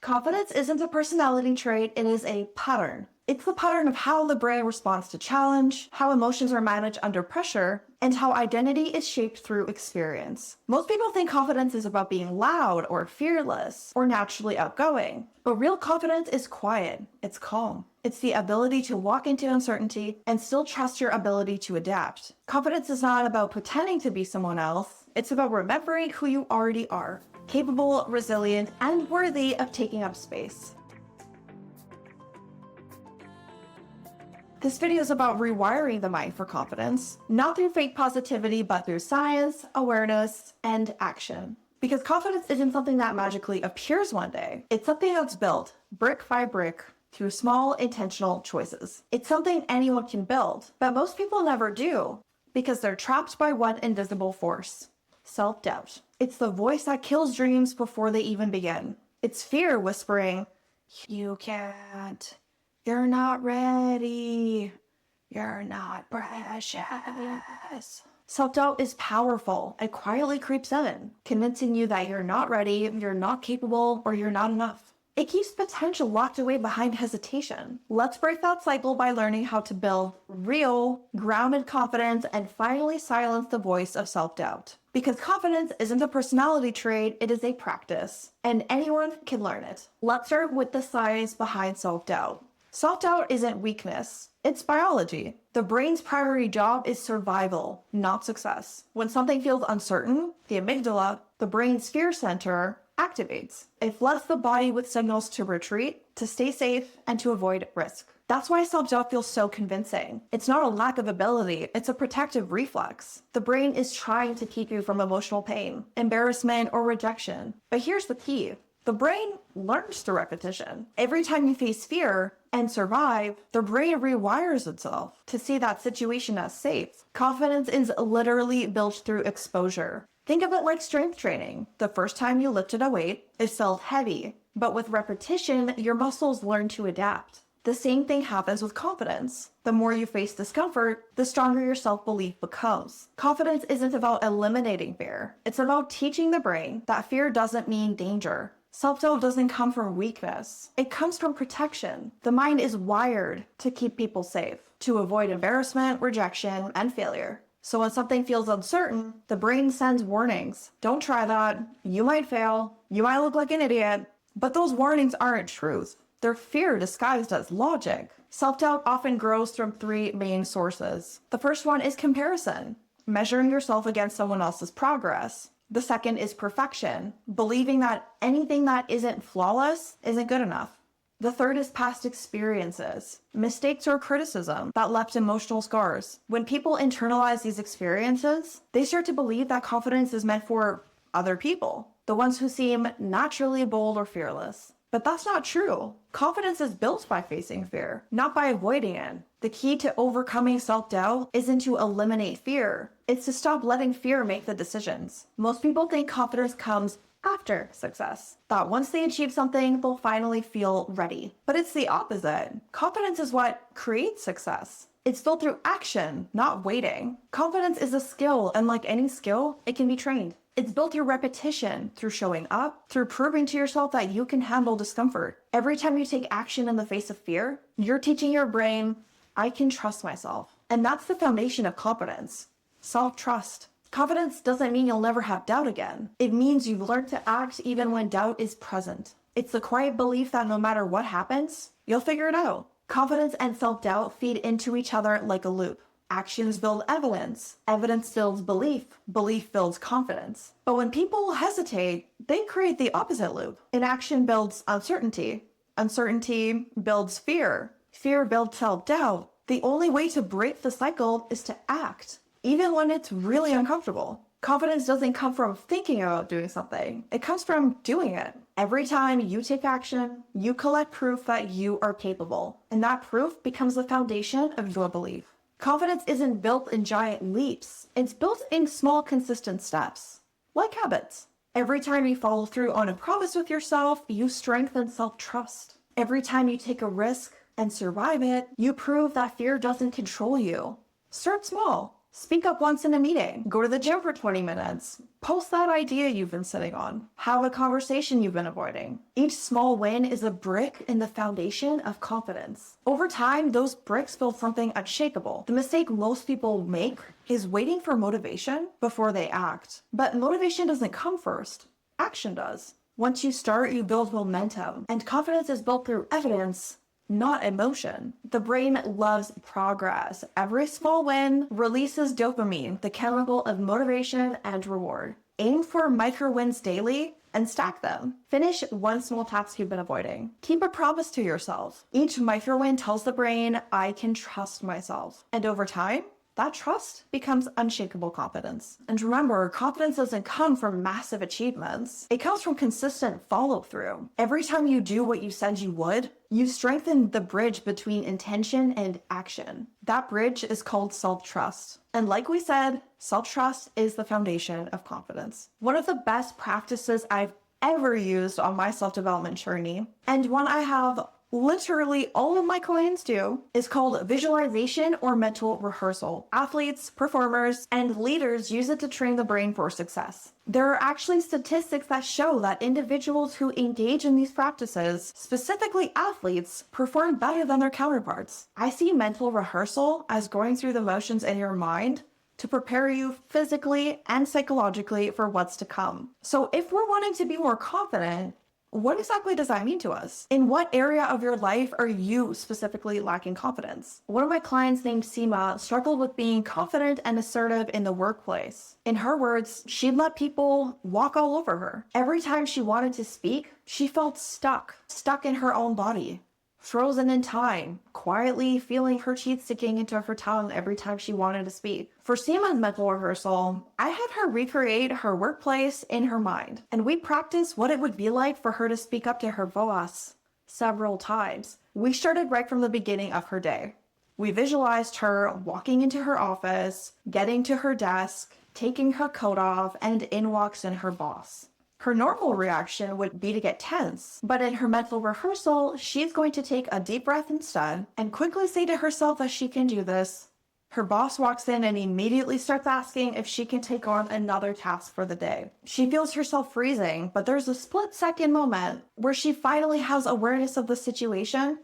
Confidence isn't a personality trait, it is a pattern. It's the pattern of how the brain responds to challenge, how emotions are managed under pressure, and how identity is shaped through experience. Most people think confidence is about being loud or fearless or naturally outgoing, but real confidence is quiet, it's calm. It's the ability to walk into uncertainty and still trust your ability to adapt. Confidence is not about pretending to be someone else, it's about remembering who you already are, capable, resilient, and worthy of taking up space. This video is about rewiring the mind for confidence, not through fake positivity, but through science, awareness, and action. Because confidence isn't something that magically appears one day. It's something that's built brick by brick through small, intentional choices. It's something anyone can build, but most people never do because they're trapped by one invisible force: self-doubt. It's the voice that kills dreams before they even begin. It's fear whispering, "You can't. You're not ready. You're not precious." Self-doubt is powerful and quietly creeps in, convincing you that you're not ready, you're not capable, or you're not enough. It keeps potential locked away behind hesitation. Let's break that cycle by learning how to build real, grounded confidence and finally silence the voice of self-doubt. Because confidence isn't a personality trait, it is a practice, and anyone can learn it. Let's start with the science behind self-doubt. Self-doubt isn't weakness, it's biology. The brain's primary job is survival, not success. When something feels uncertain, the amygdala, the brain's fear center, activates. It floods the body with signals to retreat, to stay safe, and to avoid risk. That's why self-doubt feels so convincing. It's not a lack of ability, it's a protective reflex. The brain is trying to keep you from emotional pain, embarrassment, or rejection. But here's the key. The brain learns through repetition. Every time you face fear and survive, the brain rewires itself to see that situation as safe. Confidence is literally built through exposure. Think of it like strength training. The first time you lifted a weight, it felt heavy, but with repetition, your muscles learn to adapt. The same thing happens with confidence. The more you face discomfort, the stronger your self-belief becomes. Confidence isn't about eliminating fear. It's about teaching the brain that fear doesn't mean danger. Self-doubt doesn't come from weakness. It comes from protection. The mind is wired to keep people safe, to avoid embarrassment, rejection, and failure. So when something feels uncertain, the brain sends warnings. Don't try that. You might fail. You might look like an idiot. But those warnings aren't truth. They're fear disguised as logic. Self-doubt often grows from three main sources. The first one is comparison, measuring yourself against someone else's progress. The second is perfection, believing that anything that isn't flawless isn't good enough. The third is past experiences, mistakes or criticism that left emotional scars. When people internalize these experiences, they start to believe that confidence is meant for other people, the ones who seem naturally bold or fearless. But that's not true. Confidence is built by facing fear, not by avoiding it. The key to overcoming self-doubt isn't to eliminate fear. It's to stop letting fear make the decisions. Most people think confidence comes after success, that once they achieve something, they'll finally feel ready. But it's the opposite. Confidence is what creates success. It's built through action, not waiting. Confidence is a skill, and like any skill, it can be trained. It's built through repetition, through showing up, through proving to yourself that you can handle discomfort. Every time you take action in the face of fear, you're teaching your brain, I can trust myself. And that's the foundation of confidence. Self-trust. Confidence doesn't mean you'll never have doubt again. It means you've learned to act even when doubt is present. It's the quiet belief that no matter what happens, you'll figure it out. Confidence and self-doubt feed into each other like a loop. Actions build evidence. Evidence builds belief. Belief builds confidence. But when people hesitate, they create the opposite loop. Inaction builds uncertainty. Uncertainty builds fear. Fear builds self-doubt. The only way to break the cycle is to act, even when it's really uncomfortable. Confidence doesn't come from thinking about doing something. It comes from doing it. Every time you take action, you collect proof that you are capable. And that proof becomes the foundation of your belief. Confidence isn't built in giant leaps. It's built in small, consistent steps, like habits. Every time you follow through on a promise with yourself, you strengthen self-trust. Every time you take a risk and survive it, you prove that fear doesn't control you. Start small. Speak up once in a meeting. Go to the gym for 20 minutes. Post that idea you've been sitting on. Have a conversation you've been avoiding. Each small win is a brick in the foundation of confidence. Over time, those bricks build something unshakable. The mistake most people make is waiting for motivation before they act. But motivation doesn't come first. Action does. Once you start, you build momentum. And confidence is built through evidence, not emotion. The brain loves progress. Every small win releases dopamine, the chemical of motivation and reward. Aim for micro wins daily and stack them. Finish one small task you've been avoiding. Keep a promise to yourself. Each micro win tells the brain, I can trust myself. And over time, that trust becomes unshakable confidence. And remember, confidence doesn't come from massive achievements. It comes from consistent follow-through. Every time you do what you said you would, you strengthen the bridge between intention and action. That bridge is called self-trust. And like we said, self-trust is the foundation of confidence. One of the best practices I've ever used on my self-development journey, and one I have literally all of my clients do, is called visualization or mental rehearsal. Athletes, performers, and leaders use it to train the brain for success. There are actually statistics that show that individuals who engage in these practices, specifically athletes, perform better than their counterparts. I see mental rehearsal as going through the motions in your mind to prepare you physically and psychologically for what's to come. So if we're wanting to be more confident, what exactly does that mean to us? In what area of your life are you specifically lacking confidence? One of my clients named Seema struggled with being confident and assertive in the workplace. In her words, she'd let people walk all over her. Every time she wanted to speak, she felt stuck in her own body. Frozen in time, quietly feeling her teeth sticking into her tongue every time she wanted to speak. For Seema's mental rehearsal, I had her recreate her workplace in her mind, and we practiced what it would be like for her to speak up to her boss several times. We started right from the beginning of her day. We visualized her walking into her office, getting to her desk, taking her coat off, and in walks in her boss. Her normal reaction would be to get tense, but in her mental rehearsal, she's going to take a deep breath instead and quickly say to herself that she can do this. Her boss walks in and immediately starts asking if she can take on another task for the day. She feels herself freezing, but there's a split-second moment where she finally has awareness of the situation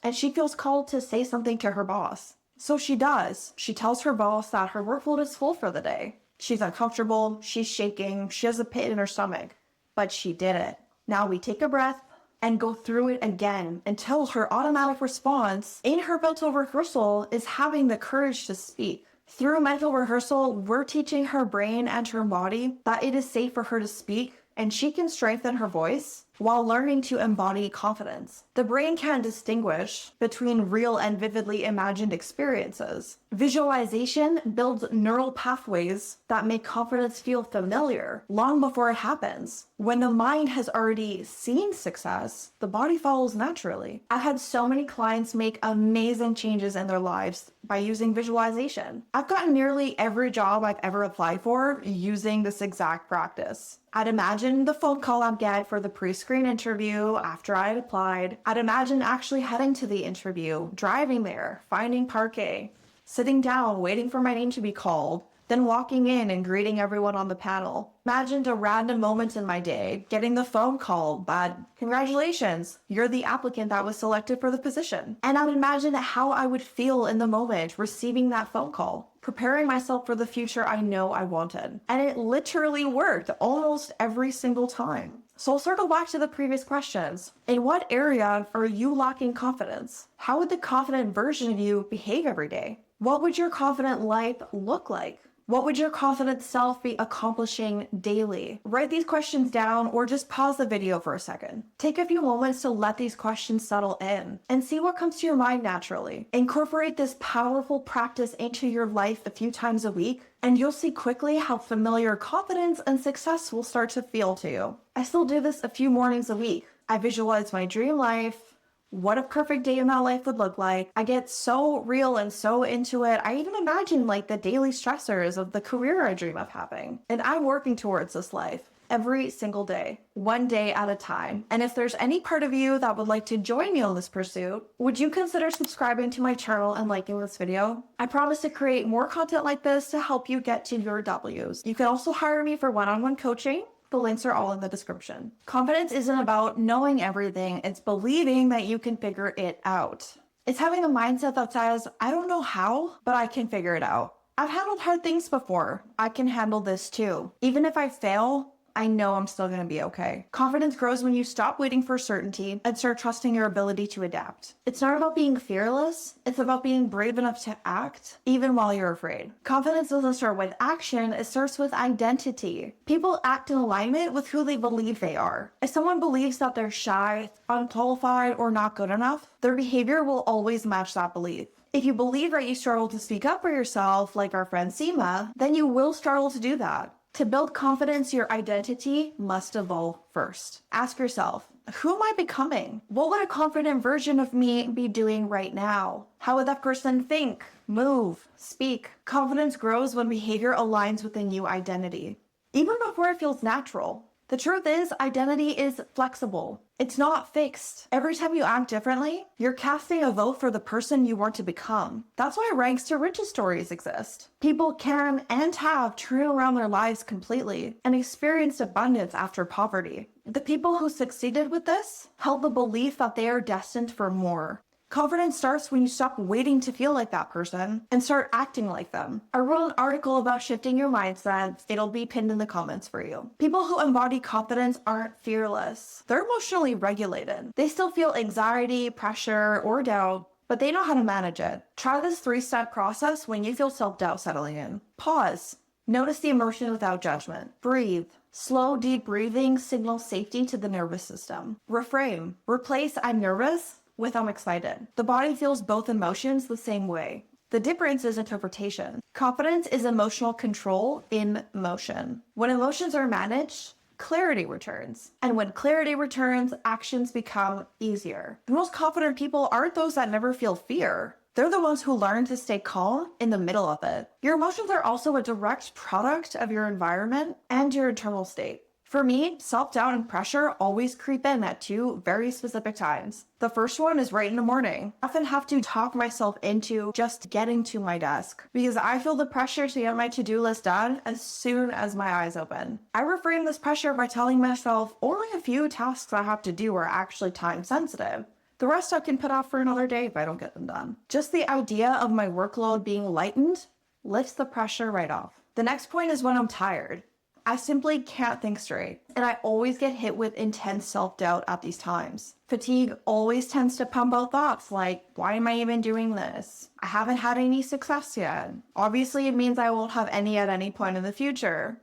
and she feels called to say something to her boss. So she does. She tells her boss that her workload is full for the day. She's uncomfortable, she's shaking, she has a pit in her stomach. But she did it. Now we take a breath and go through it again until her automatic response in her mental rehearsal is having the courage to speak. Through mental rehearsal, we're teaching her brain and her body that it is safe for her to speak and she can strengthen her voice while learning to embody confidence. The brain can distinguish between real and vividly imagined experiences. Visualization builds neural pathways that make confidence feel familiar long before it happens. When the mind has already seen success, the body follows naturally. I've had so many clients make amazing changes in their lives by using visualization. I've gotten nearly every job I've ever applied for using this exact practice. I'd imagine the phone call I'd get for the pre-screen interview after I had applied. I'd imagine actually heading to the interview, driving there, finding parking, sitting down, waiting for my name to be called, then walking in and greeting everyone on the panel. Imagined a random moment in my day, getting the phone call that, congratulations, you're the applicant that was selected for the position. And I would imagine how I would feel in the moment receiving that phone call, preparing myself for the future I know I wanted. And it literally worked almost every single time. So I'll circle back to the previous questions. In what area are you lacking confidence? How would the confident version of you behave every day? What would your confident life look like? What would your confident self be accomplishing daily? Write these questions down or just pause the video for a second. Take a few moments to let these questions settle in and see what comes to your mind naturally. Incorporate this powerful practice into your life a few times a week, and you'll see quickly how familiar confidence and success will start to feel to you. I still do this a few mornings a week. I visualize my dream life, what a perfect day in that life would look like. I get so real and so into it. I even imagine like the daily stressors of the career I dream of having. And I'm working towards this life. every single day, one day at a time. And if there's any part of you that would like to join me on this pursuit, would you consider subscribing to my channel and liking this video? I promise to create more content like this to help you get to your W's. You can also hire me for one-on-one coaching. The links are all in the description. Confidence isn't about knowing everything, it's believing that you can figure it out. It's having a mindset that says, I don't know how, but I can figure it out. I've handled hard things before. I can handle this too. Even if I fail, I know I'm still going to be okay. Confidence grows when you stop waiting for certainty and start trusting your ability to adapt. It's not about being fearless. It's about being brave enough to act, even while you're afraid. Confidence doesn't start with action. It starts with identity. People act in alignment with who they believe they are. If someone believes that they're shy, unqualified, or not good enough, their behavior will always match that belief. If you believe that you struggle to speak up for yourself, like our friend Seema, then you will struggle to do that. To build confidence, your identity must evolve first. Ask yourself, who am I becoming? What would a confident version of me be doing right now? How would that person think, move, speak? Confidence grows when behavior aligns with a new identity, even before it feels natural. The truth is, identity is flexible. It's not fixed. Every time you act differently, you're casting a vote for the person you want to become. That's why ranks to riches stories exist. People can and have turned around their lives completely and experienced abundance after poverty. The people who succeeded with this held the belief that they are destined for more. Confidence starts when you stop waiting to feel like that person and start acting like them. I wrote an article about shifting your mindset. It'll be pinned in the comments for you. People who embody confidence aren't fearless. They're emotionally regulated. They still feel anxiety, pressure, or doubt, but they know how to manage it. Try this 3-step process when you feel self-doubt settling in. Pause. Notice the emotion without judgment. Breathe. Slow, deep breathing signals safety to the nervous system. Reframe. Replace "I'm nervous" with "I'm excited." The body feels both emotions the same way. The difference is interpretation. Confidence is emotional control in motion. When emotions are managed, clarity returns. And when clarity returns, actions become easier. The most confident people aren't those that never feel fear. They're the ones who learn to stay calm in the middle of it. Your emotions are also a direct product of your environment and your internal state. For me, self-doubt and pressure always creep in at 2 very specific times. The first one is right in the morning. I often have to talk myself into just getting to my desk because I feel the pressure to get my to-do list done as soon as my eyes open. I reframe this pressure by telling myself only a few tasks I have to do are actually time sensitive. The rest I can put off for another day if I don't get them done. Just the idea of my workload being lightened lifts the pressure right off. The next point is when I'm tired. I simply can't think straight, and I always get hit with intense self-doubt at these times. Fatigue always tends to pump out thoughts like, why am I even doing this? I haven't had any success yet. Obviously, it means I won't have any at any point in the future,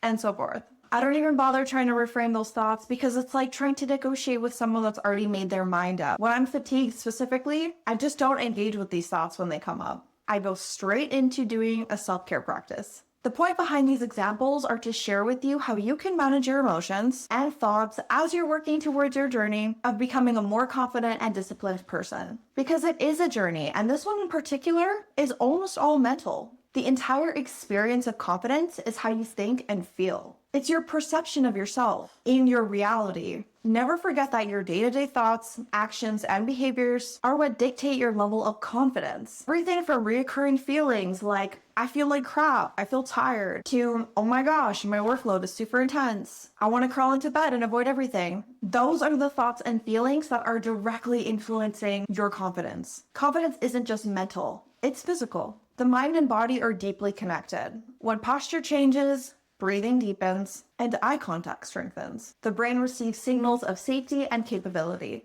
and so forth. I don't even bother trying to reframe those thoughts because it's like trying to negotiate with someone that's already made their mind up. When I'm fatigued specifically, I just don't engage with these thoughts when they come up. I go straight into doing a self-care practice. The point behind these examples are to share with you how you can manage your emotions and thoughts as you're working towards your journey of becoming a more confident and disciplined person. Because it is a journey, and this one in particular is almost all mental. The entire experience of confidence is how you think and feel. It's your perception of yourself in your reality. Never forget that your day-to-day thoughts, actions, and behaviors are what dictate your level of confidence. Everything from recurring feelings like, I feel like crap, I feel tired, to, oh my gosh, my workload is super intense, I want to crawl into bed and avoid everything. Those are the thoughts and feelings that are directly influencing your confidence. Confidence isn't just mental, it's physical. The mind and body are deeply connected. When posture changes, breathing deepens, and eye contact strengthens, the brain receives signals of safety and capability.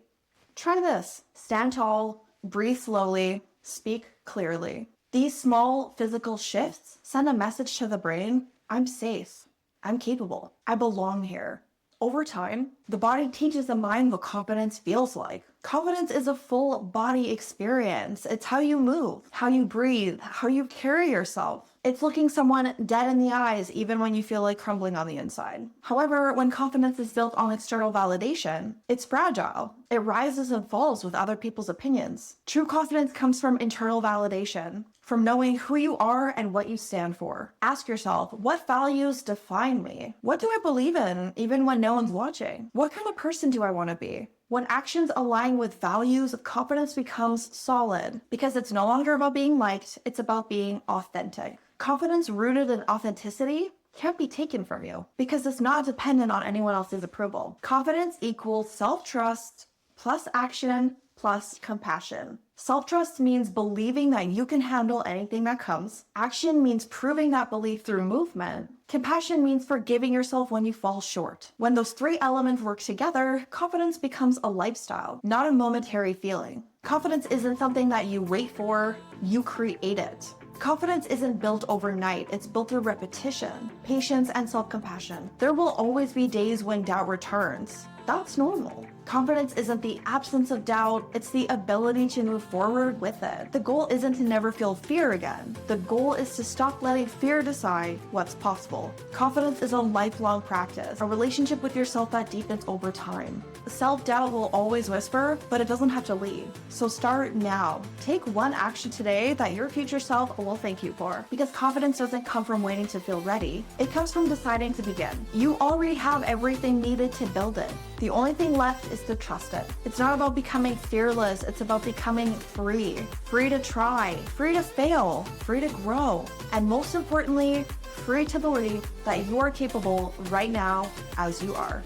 Try this. Stand tall, breathe slowly, speak clearly. These small physical shifts send a message to the brain, I'm safe, I'm capable, I belong here. Over time, the body teaches the mind what confidence feels like. Confidence is a full body experience. It's how you move, how you breathe, how you carry yourself. It's looking someone dead in the eyes even when you feel like crumbling on the inside. However, when confidence is built on external validation, it's fragile. It rises and falls with other people's opinions. True confidence comes from internal validation, from knowing who you are and what you stand for. Ask yourself, what values define me? What do I believe in even when no one's watching? What kind of person do I want to be? When actions align with values, confidence becomes solid because it's no longer about being liked, it's about being authentic. Confidence rooted in authenticity can't be taken from you because it's not dependent on anyone else's approval. Confidence equals self-trust plus action plus compassion. Self-trust means believing that you can handle anything that comes. Action means proving that belief through movement. Compassion means forgiving yourself when you fall short. When those three elements work together, confidence becomes a lifestyle, not a momentary feeling. Confidence isn't something that you wait for, you create it. Confidence isn't built overnight, it's built through repetition, patience, and self-compassion. There will always be days when doubt returns. That's normal. Confidence isn't the absence of doubt, it's the ability to move forward with it. The goal isn't to never feel fear again. The goal is to stop letting fear decide what's possible. Confidence is a lifelong practice, a relationship with yourself that deepens over time. Self-doubt will always whisper, but it doesn't have to leave. So start now. Take one action today that your future self will thank you for. Because confidence doesn't come from waiting to feel ready. It comes from deciding to begin. You already have everything needed to build it. The only thing left is to trust it. It's not about becoming fearless, it's about becoming free. Free to try, free to fail, free to grow, and most importantly, free to believe that you are capable right now as you are.